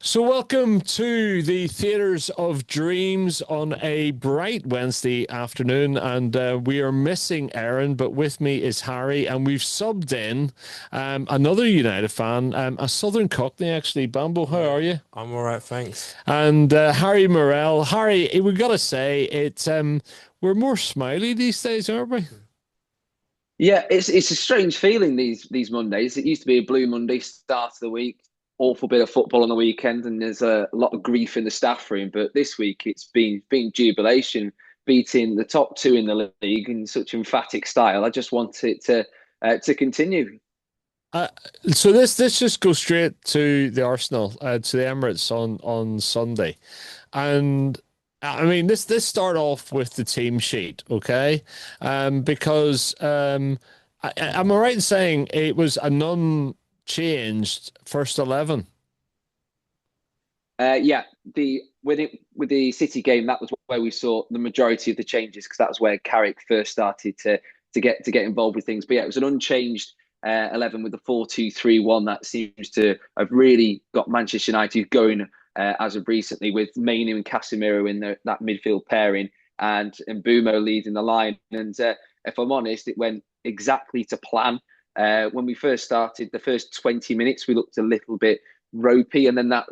So, welcome to the Theatres of Dreams on a bright Wednesday afternoon. And we are missing Aaron, but with me is Harry. And we've subbed in another United fan, a Southern Cockney, actually. Bambo, how Hi, are you? I'm all right, thanks. And Harry Morell. Harry, we got to say, we're more smiley these days, aren't we? Yeah, it's a strange feeling these Mondays. It used to be a blue Monday, start of the week, awful bit of football on the weekend, and there's a lot of grief in the staff room. But this week it's been jubilation, beating the top two in the league in such emphatic style. I just want it to continue. Uh, so this just goes straight to the Arsenal, to the Emirates on Sunday. And I mean, this start off with the team sheet, okay? Because am I right in saying it was a non-changed first 11? Yeah, the with the City game, that was where we saw the majority of the changes because that was where Carrick first started to get involved with things. But yeah, it was an unchanged 11 with the 4-2-3-1 that seems to have really got Manchester United going as of recently with Mainu and Casemiro in that midfield pairing and Bumo leading the line. And if I'm honest, it went exactly to plan. When we first started, the first 20 minutes, we looked a little bit ropey, and then that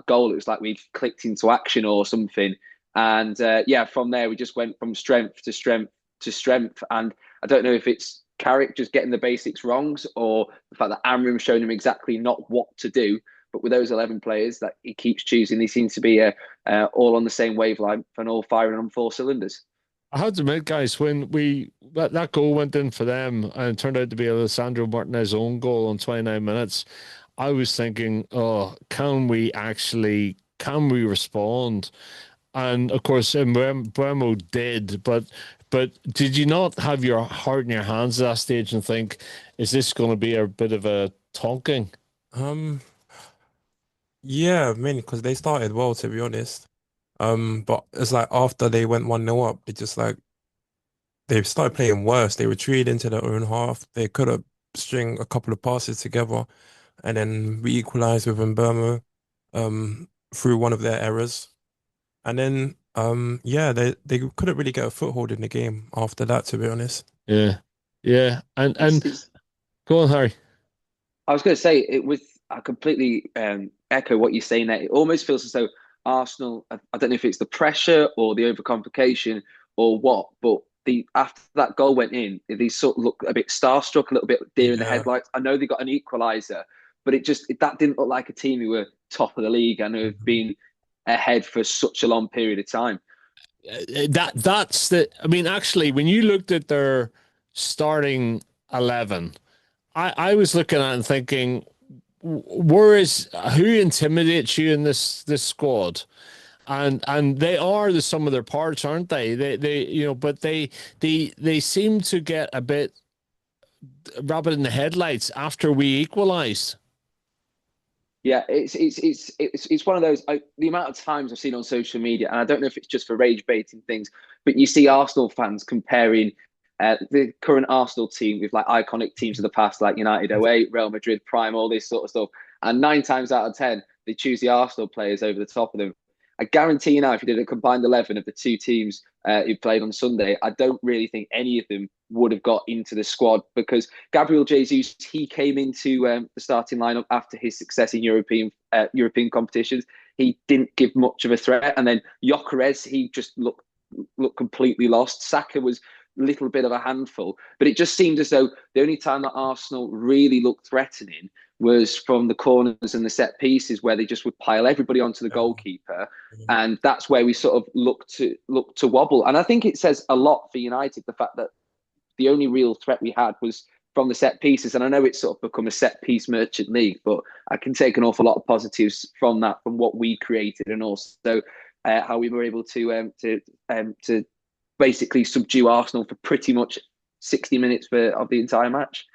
goal, it was like we'd clicked into action or something. And yeah, from there we just went from strength to strength to strength. And I don't know if it's Carrick just getting the basics wrongs or the fact that Amram showing him exactly not what to do. But with those 11 players that he keeps choosing, they seem to be all on the same wavelength and all firing on four cylinders. I have to admit, guys, when that goal went in for them and it turned out to be Alessandro Martinez's own goal on 29 minutes, I was thinking, oh, can we respond? And of course, Buemo did, but did you not have your heart in your hands at that stage and think, is this going to be a bit of a tonking? Um, yeah, I mean, because they started well, to be honest. But it's like after they went 1-0 up, it just like they started playing worse. They retreated into their own half. They could have string a couple of passes together, and then we equalized with Mbeumo, through one of their errors. And then yeah, they couldn't really get a foothold in the game after that, to be honest. Yeah, yeah, and It's go on, Harry. I was going to say it with I completely echo what you're saying there. It almost feels as though Arsenal. I don't know if it's the pressure or the overcomplication or what, but the after that goal went in, they sort of look a bit starstruck, a little bit deer in the Yeah. headlights. I know they got an equaliser, but that didn't look like a team who were top of the league and who have Mhm. been ahead for such a long period of time. That's the. I mean, actually, when you looked at their starting 11, I was looking at it and thinking, who intimidates you in this squad? And they are the sum of their parts, aren't they? But they seem to get a bit rabbit in the headlights after we equalised. Yeah, it's one of those. The amount of times I've seen on social media, and I don't know if it's just for rage baiting things, but you see Arsenal fans comparing the current Arsenal team with like iconic teams of the past, like United '08, Real Madrid Prime, all this sort of stuff. And nine times out of ten, they choose the Arsenal players over the top of them. I guarantee you now, if you did a combined 11 of the two teams who played on Sunday, I don't really think any of them would have got into the squad because Gabriel Jesus, he came into the starting lineup after his success in European competitions. He didn't give much of a threat, and then Gyökeres, he just looked completely lost. Saka was a little bit of a handful, but it just seemed as though the only time that Arsenal really looked threatening was from the corners and the set pieces where they just would pile everybody onto the Yeah. goalkeeper, and that's where we sort of look to wobble. And I think it says a lot for United the fact that the only real threat we had was from the set pieces. And I know it's sort of become a set piece merchant league, but I can take an awful lot of positives from that, from what we created, and also how we were able to basically subdue Arsenal for pretty much 60 minutes of the entire match.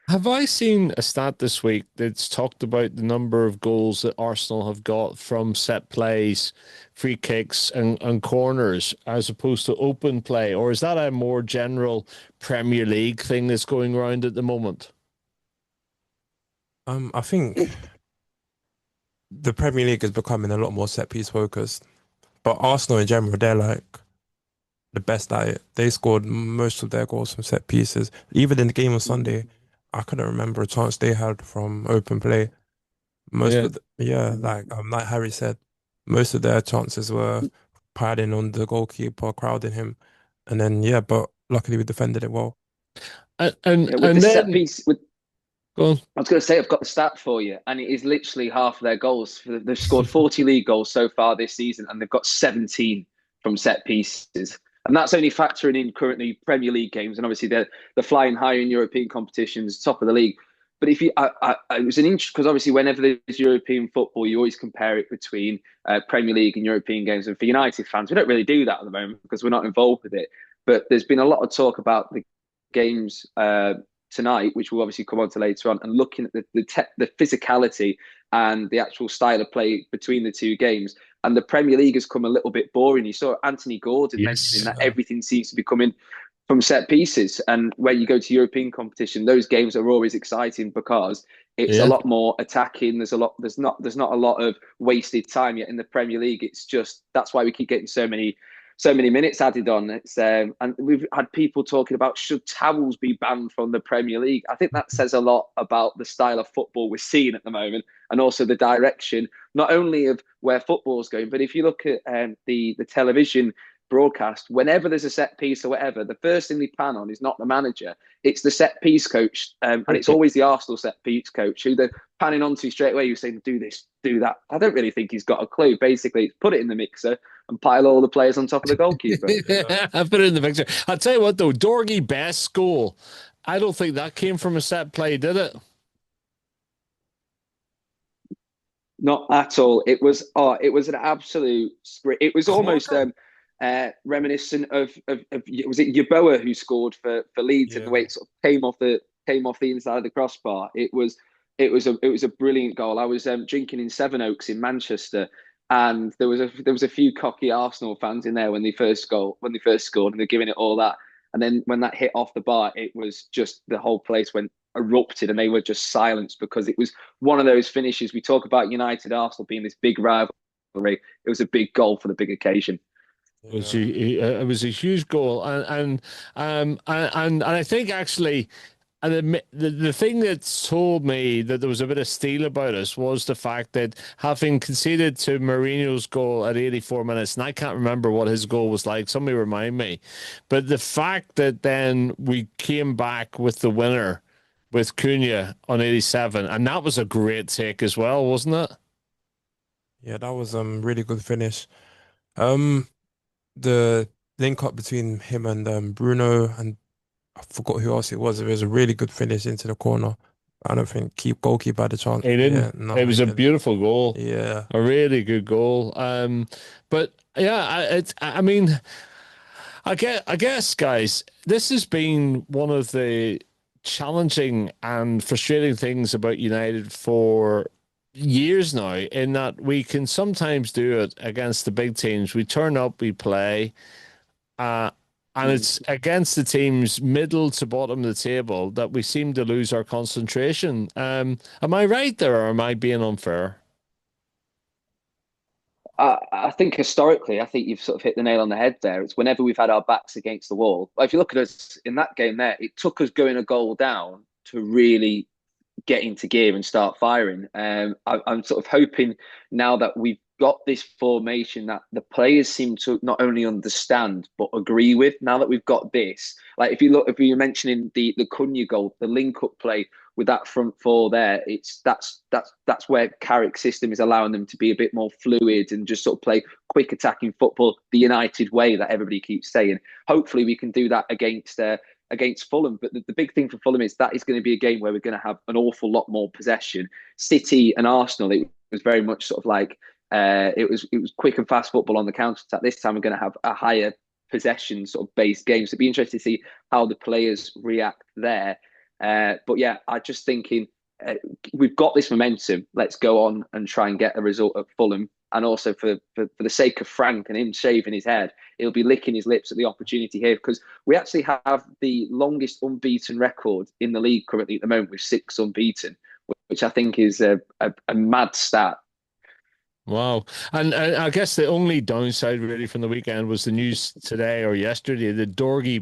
Have I seen a stat this week that's talked about the number of goals that Arsenal have got from set plays, free kicks, and corners as opposed to open play? Or is that a more general Premier League thing that's going around at the moment? I think the Premier League is becoming a lot more set piece focused. But Arsenal in general, they're like the best at it. They scored most of their goals from set pieces. Even in the game on Sunday, I couldn't remember a chance they had from open play. Most Yeah. of yeah, like Harry said, most of their chances were padding on the goalkeeper, crowding him, and then yeah, but luckily we defended it well. And Yeah, with the and set then piece, with go on. I was going to say, I've got the stat for you, and it is literally half their goals. They've scored 40 league goals so far this season, and they've got 17 from set pieces. And that's only factoring in currently Premier League games, and obviously they're flying higher in European competitions, top of the league. But if you, it was an inch because obviously whenever there's European football, you always compare it between Premier League and European games. And for United fans, we don't really do that at the moment because we're not involved with it. But there's been a lot of talk about the games tonight, which we'll obviously come on to later on, and looking at the physicality and the actual style of play between the two games. And the Premier League has come a little bit boring. You saw Anthony Gordon mentioning Yes. that everything seems to be coming from set pieces. And where you go to European competition, those games are always exciting because it's a Yeah. lot more attacking. There's not a lot of wasted time yet in the Premier League. It's just that's why we keep getting so many minutes added on. It's and we've had people talking about should towels be banned from the Premier League. I think that says a lot about the style of football we're seeing at the moment, and also the direction not only of where football's going, but if you look at the television broadcast, whenever there's a set piece or whatever, the first thing they pan on is not the manager, it's the set piece coach, and it's always the Arsenal set piece coach who they're panning onto straight away. You're saying, do this, do that. I don't really think he's got a clue. Basically, it's put it in the mixer and pile all the players on top of the goalkeeper. I put it in the picture. I'll tell you what though, Dorgy Best goal. I don't think that came from a set play, did it? Not at all. It was an absolute sprint. It was almost Corner. reminiscent of was it Yeboah who scored for Leeds and the way Yeah. it sort of came off the inside of the crossbar. It was a brilliant goal. I was drinking in Sevenoaks in Manchester, and there was a few cocky Arsenal fans in there when they first scored and they're giving it all that. And then when that hit off the bar, it was just the whole place went erupted and they were just silenced because it was one of those finishes. We talk about United Arsenal being this big rivalry. It was a big goal for the big occasion. Was Yeah. it was a huge goal, and I think actually, and the thing that told me that there was a bit of steel about us was the fact that having conceded to Mourinho's goal at 84 minutes, and I can't remember what his goal was like. Somebody remind me, but the fact that then we came back with the winner with Cunha on 87, and that was a great take as well, wasn't it? Yeah, that was really good finish. Um the link up between him and Bruno, and I forgot who else it was. It was a really good finish into the corner. I don't think keep goalkeeper had a chance. He Yeah, didn't. It no, he was a didn't. beautiful goal. Yeah. A really good goal. But yeah, I mean, I guess, guys, this has been one of the challenging and frustrating things about United for years now, in that we can sometimes do it against the big teams. We turn up, we play, uh, and it's against the teams middle to bottom of the table that we seem to lose our concentration. Am I right there, or am I being unfair? I think historically, I think you've sort of hit the nail on the head there. It's whenever we've had our backs against the wall. If you look at us in that game there, it took us going a goal down to really get into gear and start firing. I'm sort of hoping now that we've got this formation that the players seem to not only understand but agree with. Now that we've got this, like if you're mentioning the Cunha goal, the link up play with that front four there, that's where Carrick's system is allowing them to be a bit more fluid and just sort of play quick attacking football the United way that everybody keeps saying. Hopefully, we can do that against Fulham. But the big thing for Fulham is that is going to be a game where we're going to have an awful lot more possession. City and Arsenal, it was very much sort of like it was quick and fast football on the counter attack. This time we're going to have a higher possession sort of based game. So it'd be interesting to see how the players react there. But yeah, I just thinking we've got this momentum. Let's go on and try and get a result at Fulham. And also for the sake of Frank and him shaving his head, he'll be licking his lips at the opportunity here because we actually have the longest unbeaten record in the league currently at the moment with 6 unbeaten, which I think is a mad stat. Wow. And I guess the only downside really from the weekend was the news today or yesterday that Paddy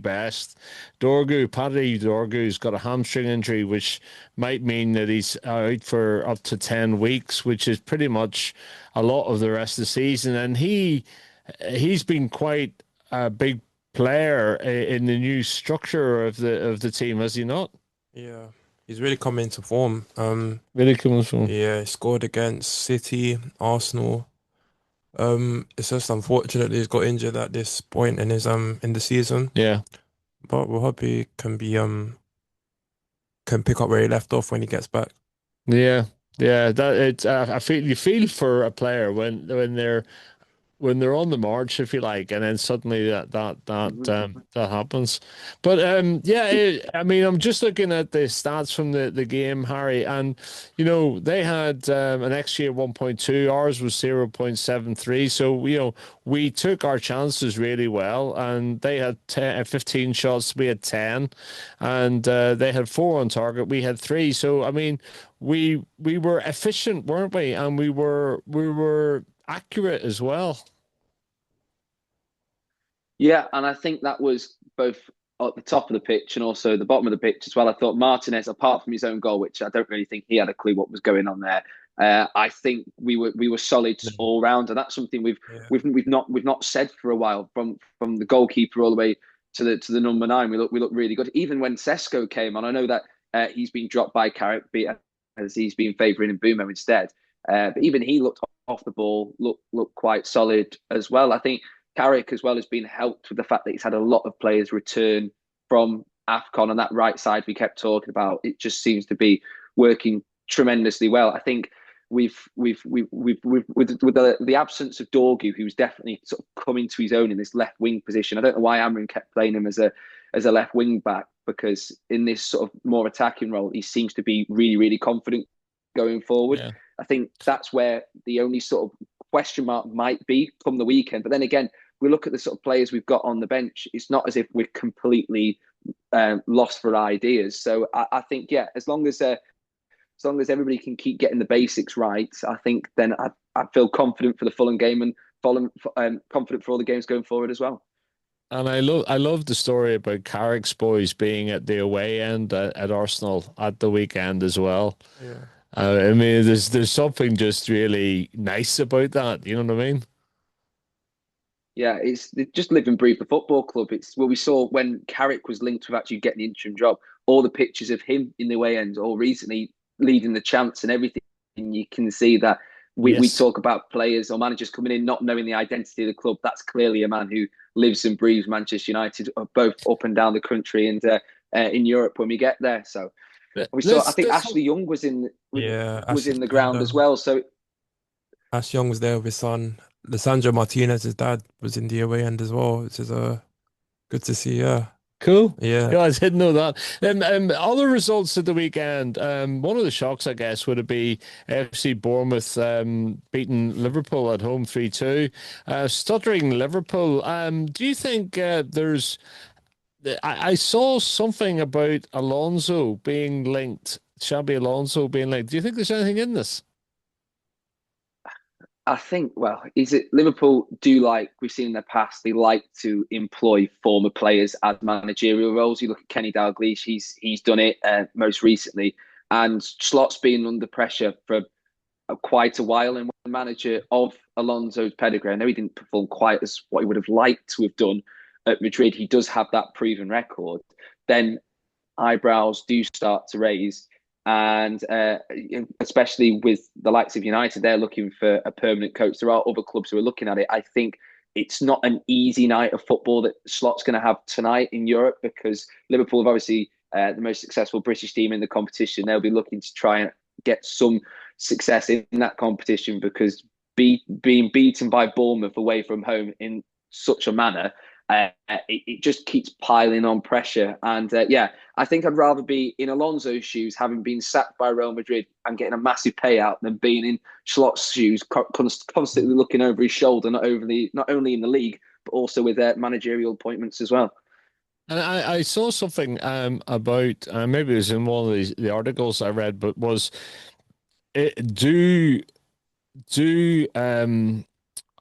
Dorgu's got a hamstring injury, which might mean that he's out for up to 10 weeks, which is pretty much a lot of the rest of the season. And he's been quite a big player in the new structure of the team, has he not? Yeah, he's really come into form. Really comes from. Yeah, he scored against City, Arsenal. It's just unfortunately he's got injured at this point in his in the season. Yeah. But we hope he can pick up where he left off when he gets back. Yeah. Yeah, that it's I feel you feel for a player when they're on the march, if you like, and then suddenly Mhm. that happens. But yeah, I mean, I'm just looking at the stats from the game, Harry, and they had an XG of 1.2, ours was 0.73. So we took our chances really well, and they had 15 shots, we had 10, and they had four on target, we had three. So I mean, we were efficient, weren't we? And we were accurate as well. Yeah, and I think that was both at the top of the pitch and also the bottom of the pitch as well. I thought Martinez, apart from his own goal, which I don't really think he had a clue what was going on there, I think we were solid Yeah. all round, and that's something we've Yeah. we've we've not said for a while. From the goalkeeper all the way to the number nine, we look really good. Even when Sesko came on, I know that he's been dropped by Carrick, as he's been favouring Mbumo instead. But even he looked off the ball, looked quite solid as well. I think Carrick as well has been helped with the fact that he's had a lot of players return from AFCON, and that right side we kept talking about. It just seems to be working tremendously well. I think we've with the absence of Dorgu, who's definitely sort of coming to his own in this left wing position. I don't know why Amrin kept playing him as a left wing back, because in this sort of more attacking role, he seems to be really, really confident going forward. Yeah. I think that's where the only sort of question mark might be come the weekend. But then again, we look at the sort of players we've got on the bench. It's not as if we're completely lost for ideas. So I think, yeah, as long as everybody can keep getting the basics right, I think then I feel confident for the Fulham game and confident for all the games going forward as well. And I love the story about Carrick's boys being at the away end at Arsenal at the weekend as well. Yeah. I mean, there's something just really nice about that. You know what I mean? Yeah, it's just live and breathe the football club. It's what we saw when Carrick was linked with actually getting the interim job. All the pictures of him in the away end, or recently leading the chants and everything. And you can see that we Yes. talk about players or managers coming in not knowing the identity of the club. That's clearly a man who lives and breathes Manchester United, both up and down the country and in Europe when we get there. So we saw. I Let's think let's Ashley Young Yeah. was Ashley in the and ground as well. So Ash Young was there with his son. Lissandro Martinez's dad was in the away end as well, which is good to see. Yeah. Cool. Yeah. Yeah, I didn't know that. Other results at the weekend. One of the shocks, I guess, would it be FC Bournemouth beating Liverpool at home 3-2. Stuttering Liverpool. Do you think I saw something about Alonso being linked, Shabby Alonso being linked. Do you think there's anything in this? I think, well, is it Liverpool do like we've seen in the past, they like to employ former players as managerial roles. You look at Kenny Dalglish, he's done it most recently, and Slot's been under pressure for quite a while. And when the manager of Alonso's pedigree, I know he didn't perform quite as what he would have liked to have done at Madrid. He does have that proven record. Then eyebrows do start to raise. And especially with the likes of United, they're looking for a permanent coach. There are other clubs who are looking at it. I think it's not an easy night of football that Slot's going to have tonight in Europe, because Liverpool have obviously the most successful British team in the competition. They'll be looking to try and get some success in that competition, because being beaten by Bournemouth away from home in such a manner, it just keeps piling on pressure. And yeah, I think I'd rather be in Alonso's shoes, having been sacked by Real Madrid and getting a massive payout, than being in Slot's shoes, constantly looking over his shoulder, not only in the league, but also with managerial appointments as well. And I saw something about maybe it was in one of the articles I read, but was it do do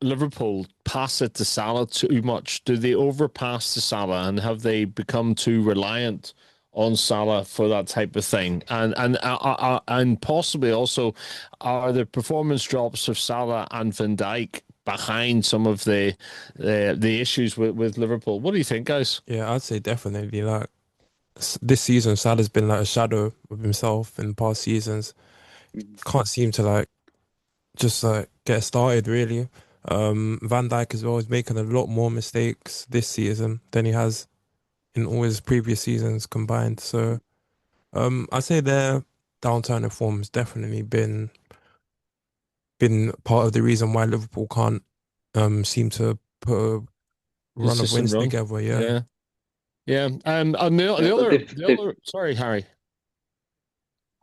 Liverpool pass it to Salah too much? Do they overpass to Salah, and have they become too reliant on Salah for that type of thing? And possibly also, are the performance drops of Salah and Van Dijk behind some of the issues with Liverpool? What do you think, guys? Yeah, I'd say definitely. Like this season, Salah's been like a shadow of himself in past seasons. Mhm. Can't seem to like just like get started really. Van Dijk as well is making a lot more mistakes this season than he has in all his previous seasons combined. So I'd say their downturn in form has definitely been part of the reason why Liverpool can't seem to put a run of Consistent wins run. together. Yeah. Yeah. Yeah. And Yeah, the but other the other sorry, Harry.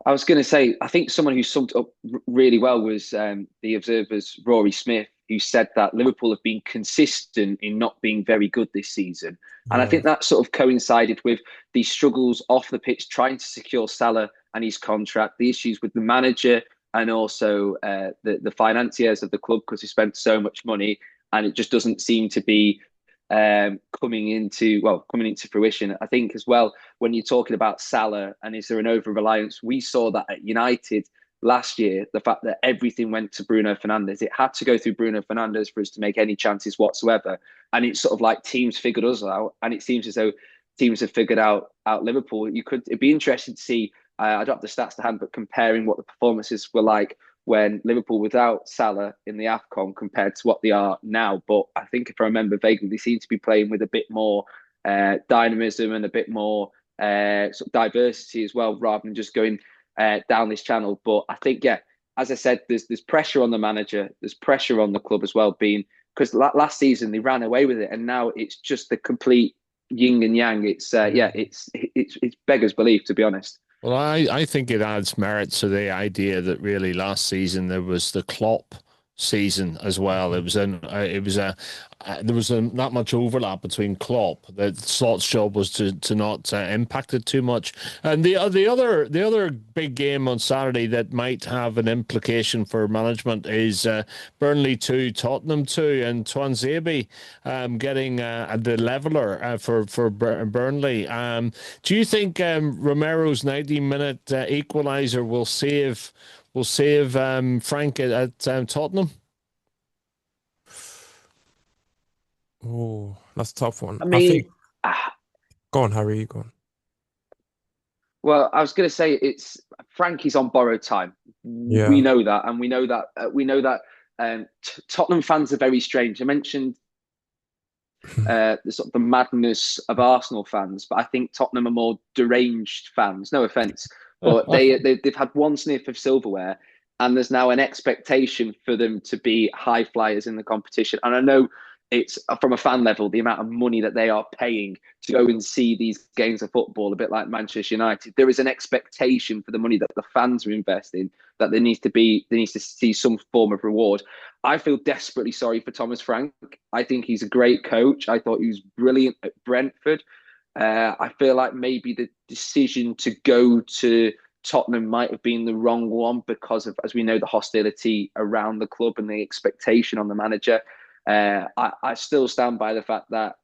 I was going to say, I think someone who summed it up really well was the Observer's Rory Smith, who said that Liverpool have been consistent in not being very good this season. And I Yeah. think that sort of coincided with the struggles off the pitch, trying to secure Salah and his contract, the issues with the manager, and also the financiers of the club because he spent so much money, and it just doesn't seem to be coming into fruition. I think as well when you're talking about Salah and is there an over reliance, we saw that at United last year. The fact that everything went to Bruno Fernandes, it had to go through Bruno Fernandes for us to make any chances whatsoever. And it's sort of like teams figured us out, and it seems as though teams have figured out Liverpool. It'd be interesting to see. I don't have the stats to hand, but comparing what the performances were like when Liverpool without Salah in the AFCON compared to what they are now. But I think if I remember vaguely, they seem to be playing with a bit more dynamism and a bit more sort of diversity as well, rather than just going down this channel. But I think, yeah, as I said, there's pressure on the manager, there's pressure on the club as well, being because last season they ran away with it, and now it's just the complete yin and yang. It's Yeah. it's beggars belief, to be honest. Well, I think it adds merit to the idea that really last season there was the Klopp season as well. Mhm. It was a there was not much overlap between Klopp. The Slott's job was to not impact it too much. And the other big game on Saturday that might have an implication for management is Burnley 2, Tottenham 2, and Tuanzebe getting the leveler for Burnley. Do you think Romero's 90-minute equaliser will save Frank at Tottenham? Oh, that's a tough one. I I think mean, go on, Harry, go on. well, I was going to say it's Frankie's on borrowed time. We Yeah. know that, and we know that Tottenham fans are very strange. I mentioned the sort of the madness of Arsenal fans, but I think Tottenham are more deranged fans. No offense, but they've had one sniff of silverware, and there's now an expectation for them to be high flyers in the competition. And I know it's from a fan level the amount of money that they are paying to go and see these games of football, a bit like Manchester United. There is an expectation for the money that the fans are investing that there needs to see some form of reward. I feel desperately sorry for Thomas Frank. I think he's a great coach. I thought he was brilliant at Brentford. I feel like maybe the decision to go to Tottenham might have been the wrong one because of, as we know, the hostility around the club and the expectation on the manager. I still stand by the fact that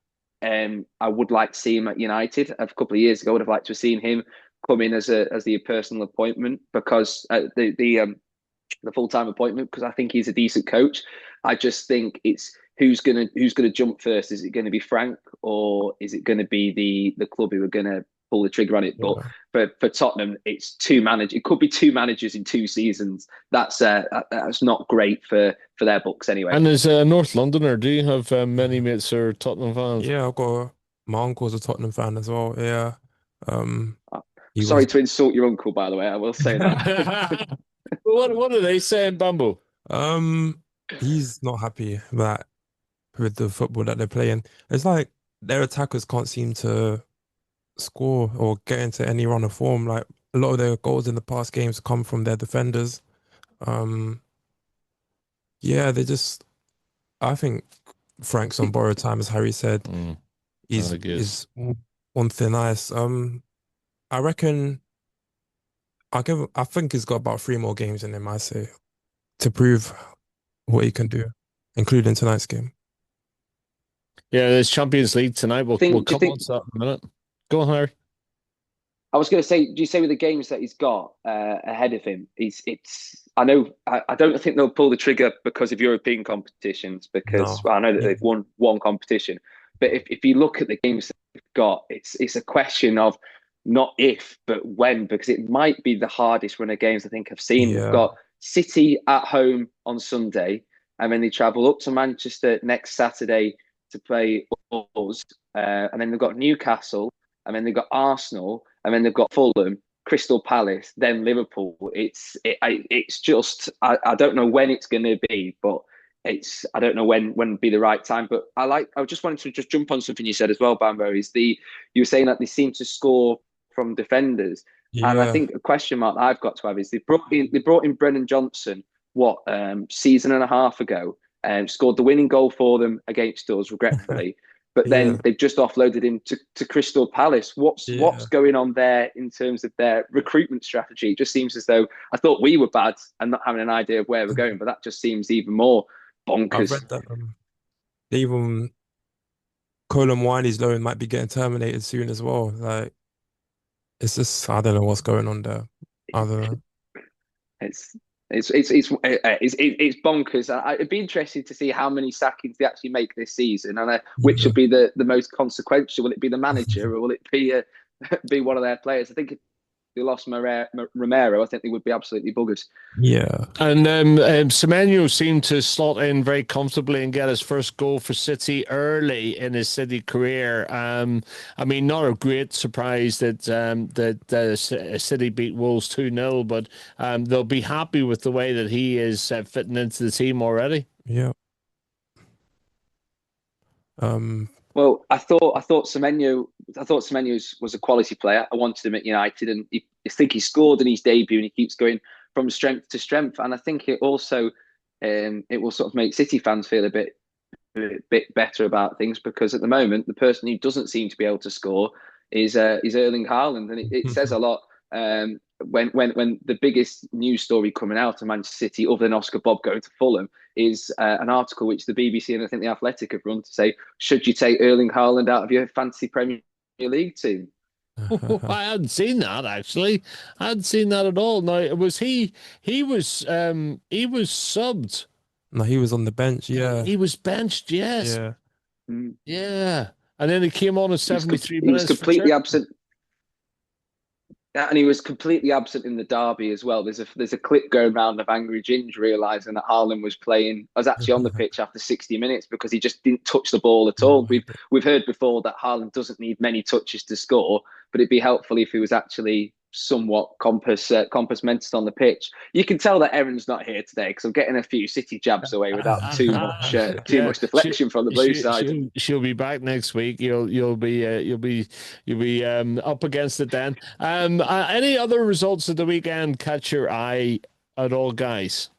I would like to see him at United. A couple of years ago, I would have liked to have seen him come in as the personal appointment because the full time appointment because I think he's a decent coach. I just think it's who's gonna jump first. Is it going to be Frank or is it going to be the club who are going to pull the trigger on it? But Yeah. for Tottenham, it's two managers. It could be two managers in 2 seasons. That's not great for their books anyway. And as a North Londoner, do you have many mates who are Tottenham fans? Yeah, my uncle's a Tottenham fan as well. Yeah. Um, he Sorry was to insult your uncle, by the way. I will say that. What are they saying, Bambo? um he's not happy that with the football that they're playing. It's like their attackers can't seem to score or get into any run of form. Like a lot of their goals in the past games come from their defenders. Um, yeah, they just. I think Frank's on borrowed time, as Harry said. Mm, He's I guess. is on thin ice. I reckon. I think he's got about three more games in him. I say to prove what he can do, including tonight's game. Yeah, there's Champions League tonight. We'll Do you come on think? to that in a minute. Go on, Harry. I was going to say, do you say with the games that he's got ahead of him, I know, I don't think they'll pull the trigger because of European competitions, because No. well, I know that Yeah. they've won one competition, but if you look at the games that they've got, it's a question of not if, but when, because it might be the hardest run of games I think I've seen. They've Yeah. got City at home on Sunday, and then they travel up to Manchester next Saturday to play us, and then they've got Newcastle, and then they've got Arsenal, and then they've got Fulham, Crystal Palace, then Liverpool. It's just I don't know when it's going to be, but I don't know when would be the right time. But I just wanted to just jump on something you said as well, Bambo. You were saying that they seem to score from defenders, and I Yeah. think a question mark that I've got to have is they brought in Brennan Johnson season and a half ago and scored the winning goal for them against us, regretfully. But Yeah. then they've just offloaded him to Crystal Palace. What's Yeah. going on there in terms of their recruitment strategy? It just seems as though I thought we were bad and not having an idea of where we're going, but that just seems even more I've bonkers. read that even Colin Wiley's loan might be getting terminated soon as well. Like it's just I don't know what's going on there. I don't know. It's it's bonkers. It'd be interesting to see how many sackings they actually make this season, and which Yeah. will be the most consequential. Will it be the manager, or will it be be one of their players? I think if they lost Romero, I think they would be absolutely buggers. Yeah. And Semenyo seemed to slot in very comfortably and get his first goal for City early in his City career. I mean, not a great surprise that City beat Wolves 2-0, but they'll be happy with the way that he is fitting into the team already. Yeah. Um. Well, I thought Semenyo was a quality player. I wanted him at United, and I think he scored in his debut, and he keeps going from strength to strength. And I think it will sort of make City fans feel a bit better about things, because at the moment the person who doesn't seem to be able to score is Erling Haaland, and it says a lot. When the biggest news story coming out of Manchester City, other than Oscar Bob going to Fulham, is an article which the BBC and I think the Athletic have run to say, should you take Erling Haaland out of your fantasy Premier League team? I hadn't seen that actually. I hadn't seen that at all. Now, was he? He was subbed. No, he was on the bench. Yeah. He was benched. Yes. Yeah. Mm. Yeah. And then he came on in He was 73 he was minutes for completely Turkey. absent. And he was completely absent in the derby as well. There's a clip going around of Angry Ginge realizing that Haaland was actually on the pitch after 60 minutes because he just didn't touch the ball at all. We've heard before that Haaland doesn't need many touches to score, but it'd be helpful if he was actually somewhat compass mentis on the pitch. You can tell that Erin's not here today because I'm getting a few City jabs away without too Yeah, much deflection from the blue side. she'll be back next week. You'll be up against it then. Any other results of the weekend catch your eye at all, guys?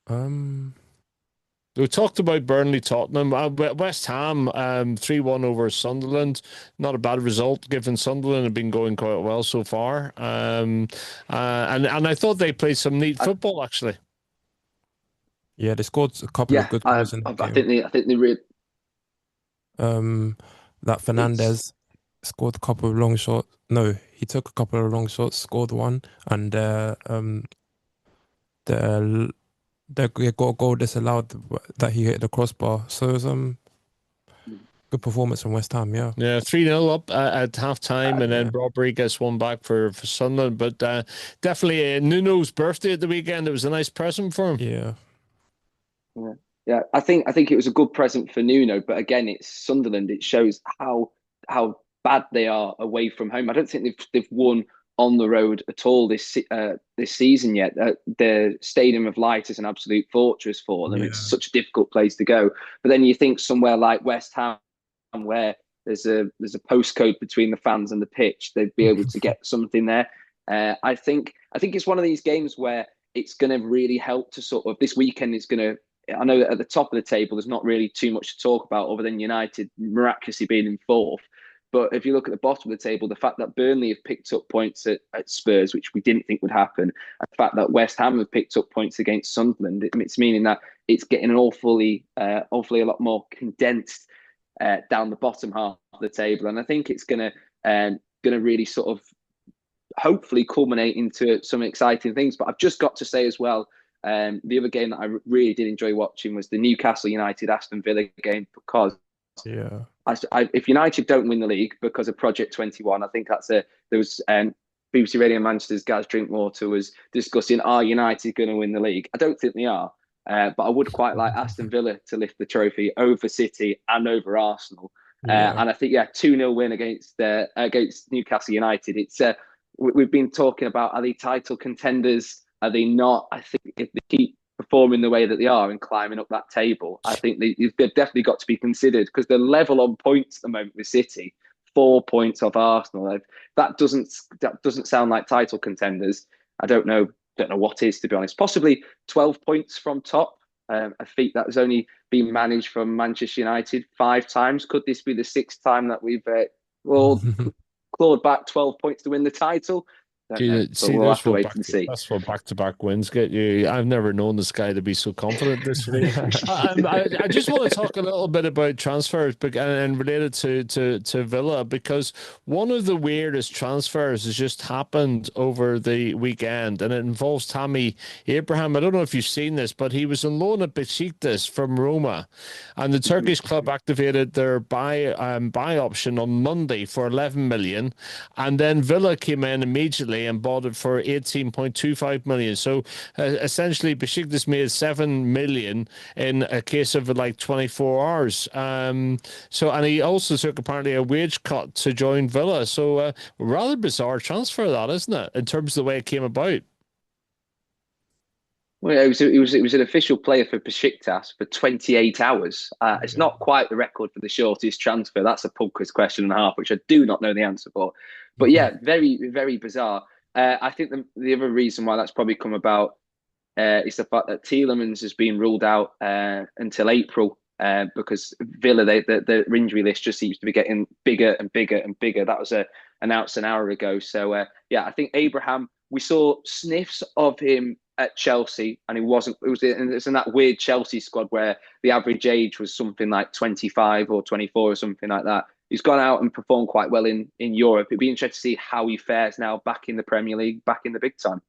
Um. We talked about Burnley, Tottenham, West Ham, 3-1 over Sunderland. Not a bad result, given Sunderland have been going quite well so far. And I thought they played some neat football actually. Yeah, they scored a couple of Yeah, good I, goals in that I game. think they really. That It's Fernandez scored a couple of long shots. No, he took a couple of long shots, scored one, and the they got a goal disallowed that he hit the crossbar. So it was good performance from West Ham. Yeah. Yeah, 3-0 up at half time, and then Yeah. Robbery gets one back for Sunderland. But definitely Nuno's birthday at the weekend. It was a nice present for him. Yeah. Yeah, yeah. I think it was a good present for Nuno, but again, it's Sunderland. It shows how bad they are away from home. I don't think they've won on the road at all this season yet. The Stadium of Light is an absolute fortress for them. It's Yeah. such a difficult place to go. But then you think somewhere like West Ham, where there's a postcode between the fans and the pitch, they'd be able to get something there. I think it's one of these games where it's going to really help to sort of this weekend. It's going to. I know that at the top of the table, there's not really too much to talk about other than United miraculously being in fourth. But if you look at the bottom of the table, the fact that Burnley have picked up points at Spurs, which we didn't think would happen, and the fact that West Ham have picked up points against Sunderland, it's meaning that it's getting an awfully a lot more condensed down the bottom half of the table. And I think it's going to really sort of hopefully culminate into some exciting things. But I've just got to say as well, the other game that I really did enjoy watching was the Newcastle United Aston Villa game, because if United don't win the league because of Project 21, I think there was BBC Radio Manchester's Gaz Drinkwater was discussing, are United going to win the league? I don't think they are, but I would quite like Aston Villa to lift the trophy over City and over Arsenal. And I think 2-0 win against Newcastle United. It's we've been talking about, are they title contenders? Are they not? I think if they keep performing the way that they are and climbing up that table, I think they've definitely got to be considered, because they're level on points at the moment with City, 4 points off Arsenal. That doesn't sound like title contenders. I don't know what is, to be honest. Possibly 12 points from top. A feat that has only been managed from Manchester United 5 times. Could this be the 6th time that we've clawed back 12 points to win the title? See, we'll have to wait and see. That's what back-to-back wins get you. I've never known this guy to be so confident this week. I just want to talk a little bit about transfers and related to Villa, because one of the weirdest transfers has just happened over the weekend, and it involves Tammy Abraham. I don't know if you've seen this, but he was on loan at Besiktas from Roma, and the Turkish club activated their buy option on Monday for 11 million, and then Villa came in immediately and bought it for 18.25 million. So essentially, Besiktas made 7 million in a case of like 24 hours. And he also took apparently a wage cut to join Villa. So rather bizarre transfer, that, isn't it, in terms of the way it came about? Well, it was an official player for Besiktas for 28 hours. It's not quite the record for the shortest transfer. That's a pub quiz question and a half, which I do not know the answer for. But yeah, very, very bizarre. I think the other reason why that's probably come about is the fact that Tielemans has been ruled out until April because Villa, the injury list just seems to be getting bigger and bigger and bigger. That was announced an hour ago. So I think Abraham, we saw sniffs of him at Chelsea, and it was in that weird Chelsea squad where the average age was something like 25 or 24 or something like that. He's gone out and performed quite well in Europe. It'd be interesting to see how he fares now back in the Premier League, back in the big time.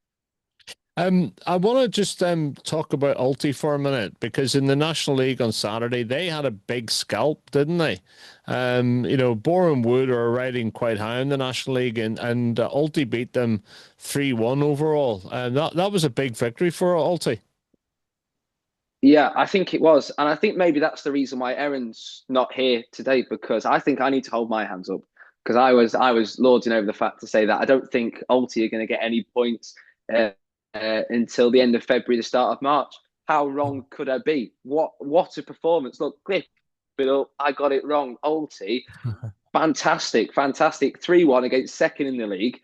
I want to just talk about Ulti for a minute, because in the National League on Saturday, they had a big scalp, didn't they? Borough and Wood are riding quite high in the National League, and Ulti beat them 3-1 overall. And that was a big victory for Ulti. Yeah, I think it was. And I think maybe that's the reason why Aaron's not here today, because I think I need to hold my hands up, because I was lording over the fact to say that I don't think Ulti are going to get any points until the end of February, the start of March. How wrong could I be? What a performance. Look, clip it up. I got it wrong. Ulti, fantastic. 3-1 against second in the league.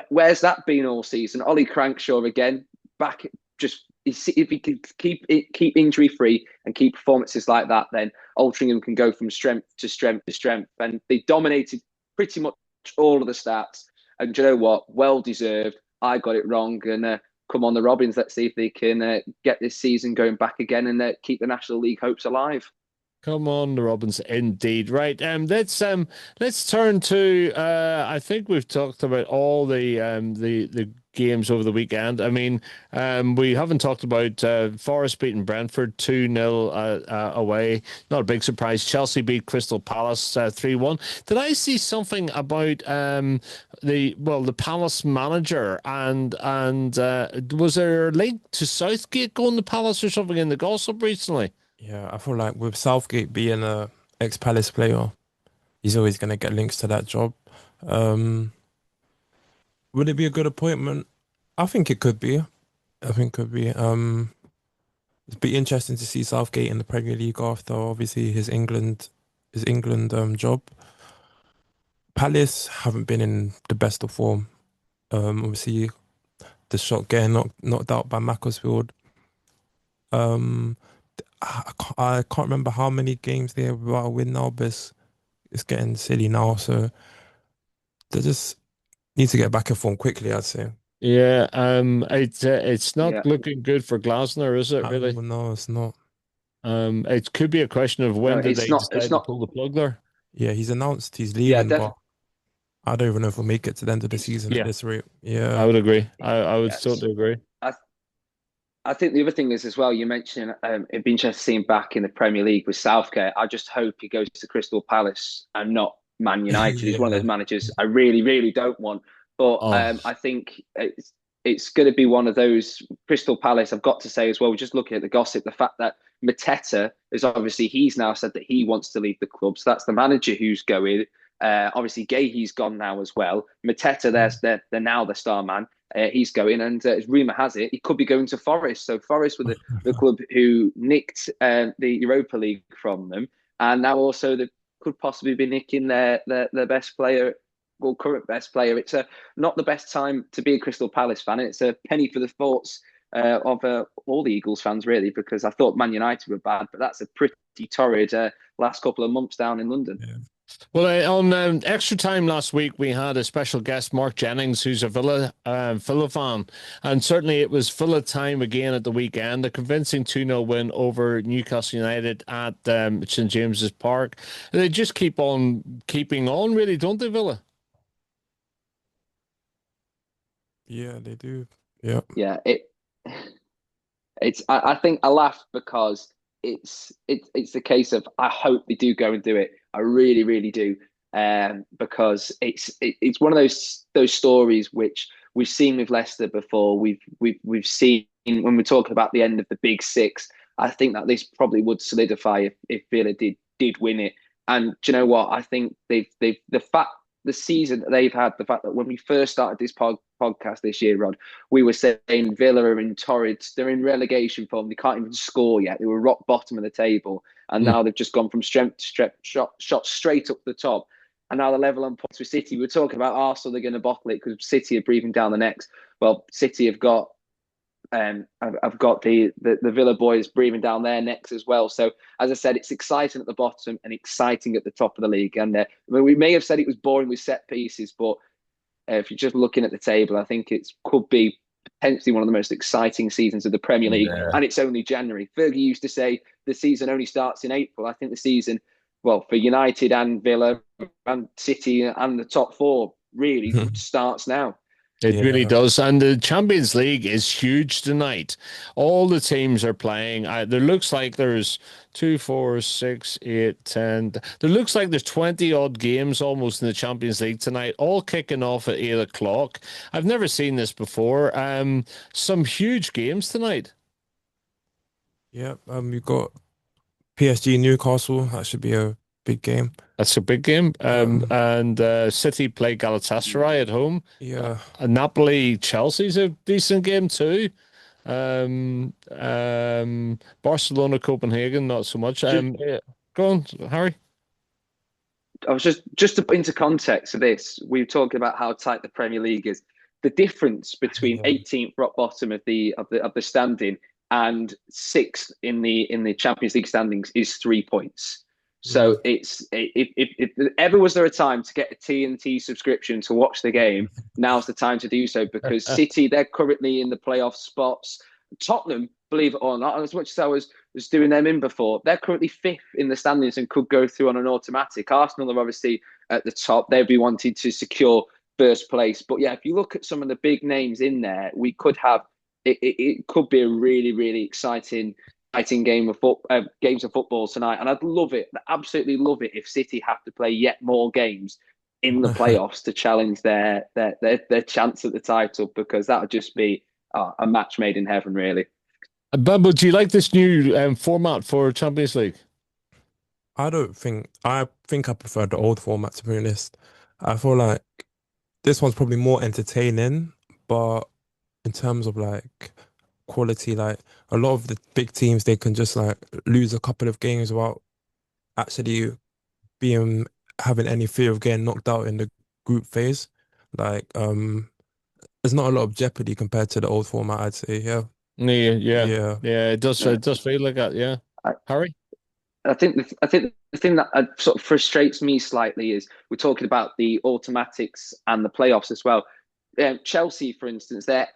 Where's that been all season? Ollie Crankshaw again, back. Just if he can keep injury free and keep performances like that, then Altrincham can go from strength to strength to strength. And they dominated pretty much all of the stats. And do you know what? Well deserved. I got it wrong. And come on, the Robins. Let's see if they can get this season going back again and keep the National League hopes alive. Come on, the Robins, indeed. Right. Let's turn to. I think we've talked about all the games over the weekend. I mean, we haven't talked about Forest beating Brentford 2-0 away. Not a big surprise. Chelsea beat Crystal Palace 3-1. Did I see something about the Palace manager and was there a link to Southgate going to Palace or something in the gossip recently? Yeah, I feel like with Southgate being a ex-Palace player, he's always going to get links to that job. Would it be a good appointment? I think it could be. It'd be interesting to see Southgate in the Premier League after obviously his England job. Palace haven't been in the best of form. Obviously the shot getting knocked out by Macclesfield. I can't remember how many games they have without a win now, but it's getting silly now. So they just need to get back in form quickly, I'd say. Yeah, it's not Yeah. looking good for Glasner, is it really? No, it's not. It could be a question of No, when do it's they not. It's decide to not. pull the plug there. Yeah, he's announced he's Yeah, leaving, definitely. but I don't even know if we'll make it to the end of the season at Yeah, this rate. I Yeah. would agree. I would Yes. totally agree. I I think the other thing is as well. You mentioned it'd be interesting to see him back in the Premier League with Southgate. I just hope he goes to Crystal Palace and not Man United. He's one of Yeah. those managers I really, really don't want. But Oh, I think it's going to be one of those Crystal Palace. I've got to say as well. Just looking at the gossip, the fact that Mateta is obviously he's now said that he wants to leave the club. So that's the manager who's going. Obviously, Gahey's gone now as well. Mateta, they're now the star man. He's going, and as rumor has it, he could be going to Forest. So Forest were the club who nicked the Europa League from them, and now also they could possibly be nicking their best player, well, current best player. It's not the best time to be a Crystal Palace fan. It's a penny for the thoughts of all the Eagles fans, really, because I thought Man United were bad, but that's a pretty torrid last couple of months down in London. Yeah. well, on extra time last week, we had a special guest, Mark Jennings, who's a Villa fan, and certainly it was Villa time again at the weekend. A convincing 2-0 win over Newcastle United at St James's Park. They just keep on keeping on, really, don't they, Villa? Yeah, they do. Yeah. Yeah, it's I think I laugh because it's the case of I hope they do go and do it. I really, really do. Because it's one of those stories which we've seen with Leicester before. We've seen when we're talking about the end of the Big Six. I think that this probably would solidify if Villa did win it. And do you know what? I think they've the fact the season that they've had, the fact that when we first started this podcast this year, Rod, we were saying Villa are in torrid, they're in relegation form, they can't even score yet. They were rock bottom of the table, and Mm. now they've just gone from strength to strength, shot straight up the top. And now the level on points with City. We were talking about Arsenal, they're going to bottle it because City are breathing down the necks. Well, City have got I've got the Villa boys breathing down their necks as well. So as I said, it's exciting at the bottom and exciting at the top of the league. And I mean, we may have said it was boring with set pieces, but if you're just looking at the table, I think it could be potentially one of the most exciting seasons of the Premier League. Yeah. And it's only January. Fergie used to say the season only starts in April. I think the season, well, for United and Villa and City and the top four really starts now. It really Yeah. does. And the Champions League is huge tonight. All the teams are playing. There looks like there's 2, 4, 6, 8, 10. There looks like there's 20 odd games almost in the Champions League tonight, all kicking off at 8 o'clock. I've never seen this before. Some huge games tonight. Yeah. We've got PSG Newcastle. That should be a big game. That's a big game. Um, And City play Galatasaray at home. yeah. Napoli Chelsea's a decent game too. Barcelona, Copenhagen, not so much. Just, Yeah. Go on, Harry. I was just to put into context of this, we were talking about how tight the Premier League is. The difference between Yeah. 18th rock bottom of the standing and sixth in the Champions League standings is 3 points. Yeah. So if ever was there a time to get a TNT subscription to watch the game, now's the time to do so because City, they're currently in the playoff spots. Tottenham, believe it or not, as much as I was doing them in before, they're currently fifth in the standings and could go through on an automatic. Arsenal are obviously at the top. They'd be wanting to secure first place. But yeah, if you look at some of the big names in there, we could have it could be a really, really exciting game of games of football tonight. And I'd love it, absolutely love it if City have to play yet more games in the playoffs to challenge their chance at the title because that would just be a match made in heaven, really. Bambo, do you like this new format for Champions League? I think I prefer the old format to be honest. I feel like this one's probably more entertaining, but in terms of like quality, like a lot of the big teams, they can just like lose a couple of games without actually being having any fear of getting knocked out in the group phase. Like, there's not a lot of jeopardy compared to the old format, I'd say. Yeah. Yeah, yeah, Yeah. yeah. It does. Uh, It does feel like that. Yeah, I, Harry. I think the thing that sort of frustrates me slightly is we're talking about the automatics and the playoffs as well. Chelsea, for instance, they'd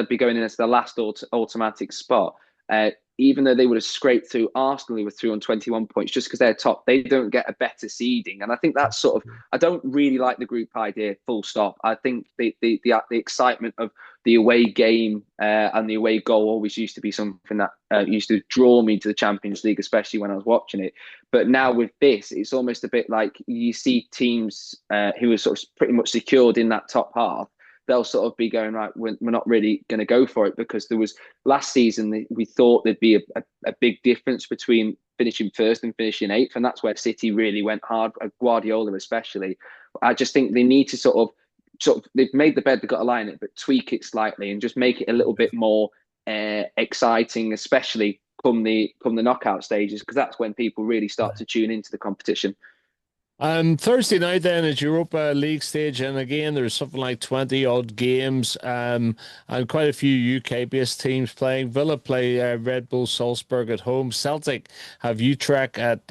be going in as the last automatic spot. Uh, Even though they would have scraped through Arsenal, who were through on 21 points, just because they're top, they don't get a better seeding. And I think that's sort of, I don't really like the group idea, full stop. I think the excitement of the away game and the away goal always used to be something that used to draw me to the Champions League, especially when I was watching it. But now with this, it's almost a bit like you see teams who are sort of pretty much secured in that top half. They'll sort of be going, right, we're not really going to go for it, because there was last season, we thought there'd be a big difference between finishing first and finishing eighth. And that's where City really went hard, Guardiola especially. I just think they need to they've made the bed, they've got to lie in it, but tweak it slightly and just make it a little bit more exciting, especially come the knockout stages, because that's when people really start to tune into the competition. Thursday night then is Europa League stage, and again there's something like 20 odd games, and quite a few UK based teams playing. Villa play Red Bull Salzburg at home. Celtic have Utrecht at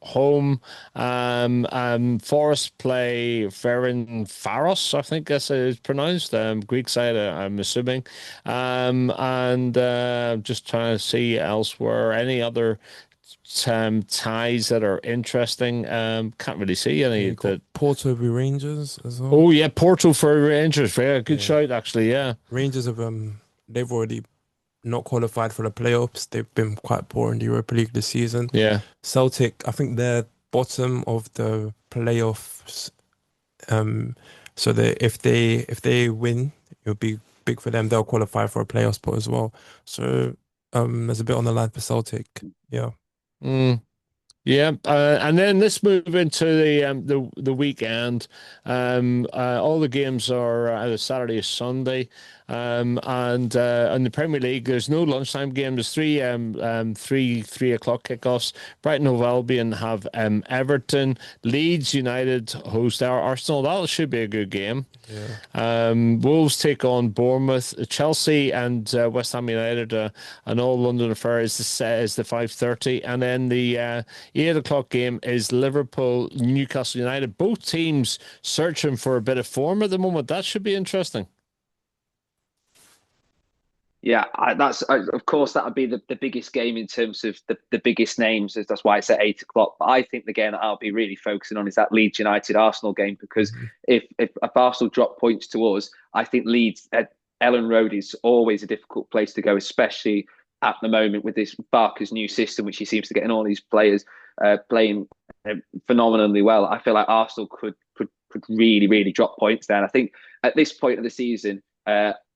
home. Forest play Ferencvaros, I think that's how it's pronounced. Greek side, I'm assuming. And just trying to see elsewhere any other ties that are interesting. Can't really see Yeah, any you got that. Porto v Rangers as well. Oh yeah, Porto for Rangers. Yeah, good Yeah, shout actually. Yeah, Rangers have they've already not qualified for the playoffs. They've been quite poor in the Europa League this season. yeah. Celtic, I think they're bottom of the playoffs. Um, so that if they win, it'll be big for them. They'll qualify for a playoff spot as well. So there's a bit on the line for Celtic. Yeah. Mm. Yeah, and then let's move into the weekend. All the games are either Saturday or Sunday, and in the Premier League, there's no lunchtime game. There's three o'clock kickoffs. Brighton Hove Albion have Everton. Leeds United host our Arsenal. That should be a good game. Yeah. Wolves take on Bournemouth. Chelsea and West Ham United, an all London affair is the 5:30, and then the 8 o'clock game is Liverpool Newcastle United. Both teams searching for a bit of form at the moment. That should be interesting. Yeah, of course that would be the biggest game in terms of the biggest names. That's why it's at 8 o'clock. But I think the game that I'll be really focusing on is that Leeds United Arsenal game, because Mhm. if Arsenal drop points to us, I think Leeds at Ellen Road is always a difficult place to go, especially at the moment with this Barker's new system, which he seems to get in all these players playing phenomenally well. I feel like Arsenal could really really drop points there. And I think at this point of the season,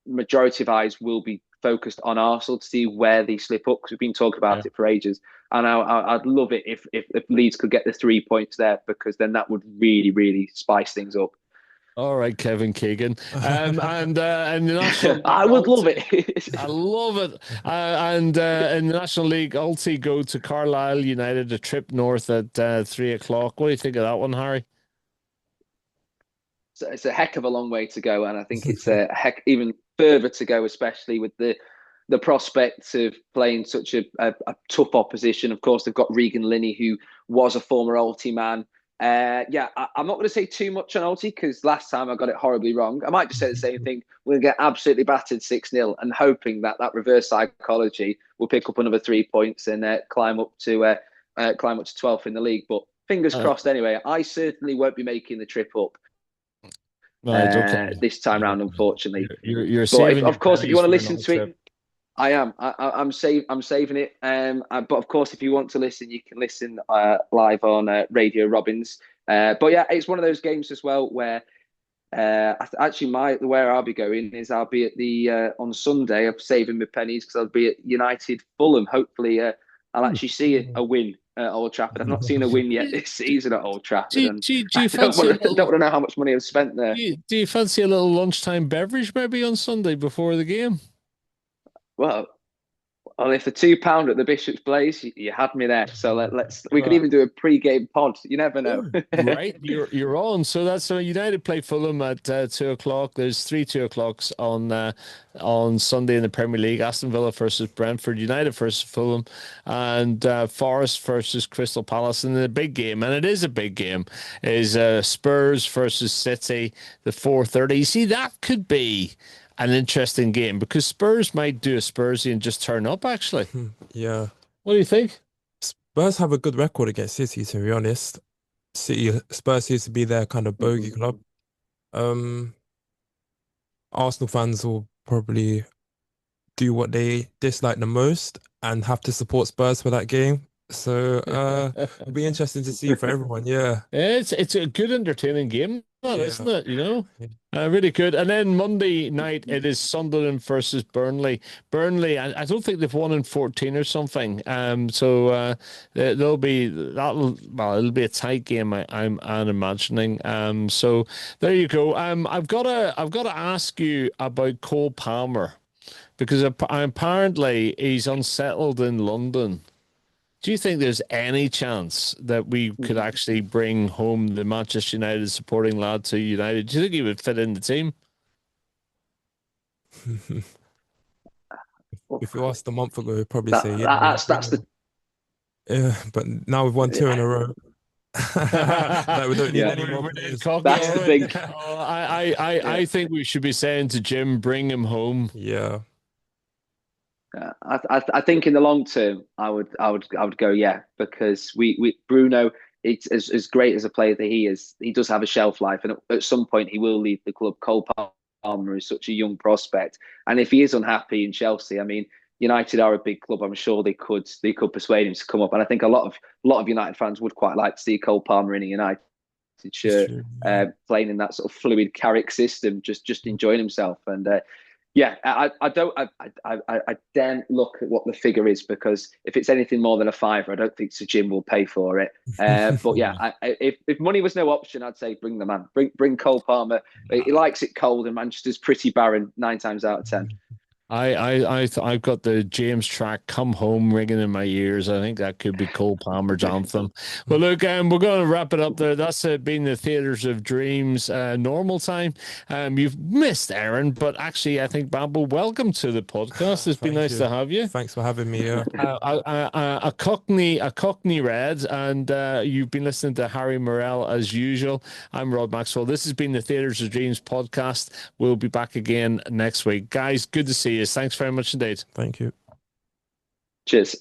majority of eyes will be focused on Arsenal to see where they slip up, because we've been talking about it for ages. And I'd love it if Leeds could get the 3 points there, because then that would really, really spice things up. All right, Kevin Keegan. And the National I League, would love it. I love it. And in the National League, Ulti go to Carlisle United, a trip north at 3 o'clock. What do you think of that one, Harry? So it's a heck of a long way to go, and I think it's a heck even further to go, especially with the prospects of playing such a tough opposition. Of course, they've got Regan Linney, who was a former Alty man. I'm not going to say too much on Alty, because last time I got it horribly wrong. I might just say the same thing. We'll get absolutely battered 6-0, and hoping that reverse psychology will pick up another 3 points and climb up to 12th in the league. But fingers crossed anyway. I certainly won't be making the trip up Right, okay. this time round, unfortunately. You're But saving your of course, if you pennies want to for listen another to trip. it, I am. I'm saving it. But of course, if you want to listen, you can listen live on Radio Robbins. But yeah, it's one of those games as well where actually where I'll be going is I'll be at the on Sunday. I'm saving my pennies because I'll be at United Fulham. Hopefully, I'll actually see a win at Old Trafford. I've not seen a win yet this season at Old Trafford, and Do you I don't fancy a want to little? know how much money I've spent there. Do you fancy a little lunchtime beverage maybe on Sunday before the game? Well, Well, if the £2 at the Bishop's Blaze, you had me there. So we could even do a pre-game pod. You never know. Right, you're on. So that's United play Fulham at 2 o'clock. There's three 2 o'clocks on Sunday in the Premier League. Aston Villa versus Brentford, United versus Fulham, and Forest versus Crystal Palace. And the big game, and it is a big game, is Spurs versus City, the 4:30. See, that could be an interesting game because Spurs might do a Spursy and just turn up, actually. Yeah. What do you think? Spurs have a good record against City, to be honest. Spurs used to be their kind of bogey club. Arsenal fans will probably do what they dislike the most and have to support Spurs for that game. So it'll be interesting to see for everyone. Yeah. It's a good entertaining game, isn't it? Really good. And then Monday night it is Sunderland versus Burnley. Burnley, I don't think they've won in 14 or something. So it'll be a tight game. I'm imagining. So there you go. I've got to ask you about Cole Palmer because apparently he's unsettled in London. Do you think there's any chance that we could actually bring home the Manchester United supporting lad to United? Do you think he would fit in the team? If you asked a month ago, he'd probably say yeah. That's the but now we've won 2 in a row. We don't need any more players. That's the thing. I think we should be saying to Jim, bring him home. Yeah. I think in the long term, I would go because we Bruno, it's as great as a player that he is. He does have a shelf life, and at some point he will leave the club. Cole Palmer is such a young prospect, and if he is unhappy in Chelsea, I mean, United are a big club. I'm sure they could persuade him to come up, and I think a lot of United fans would quite like to see Cole Palmer in a United shirt, playing in that sort of fluid Carrick system, just enjoying himself. And I daren't look at what the figure is because if it's anything more than a fiver, I don't think Sir Jim will pay for it. But yeah, if money was no option, I'd say bring the man, bring Cole Palmer. He likes it cold, and Manchester's pretty barren 9 times out of 10. I've got the James track "Come Home" ringing in my ears. I think that could be Cole Palmer's anthem. Well, look, we're going to wrap it up there. That's been the Theatres of Dreams normal time. You've missed Aaron, but actually, I think Bambo, welcome to the podcast. It's been nice to have you. Thanks for having me. A Cockney Red, and you've been listening to Harry Morell as usual. I'm Rod Maxwell. This has been the Theatres of Dreams podcast. We'll be back again next week, guys. Good to see you. Thanks very much indeed. Thank you. Cheers.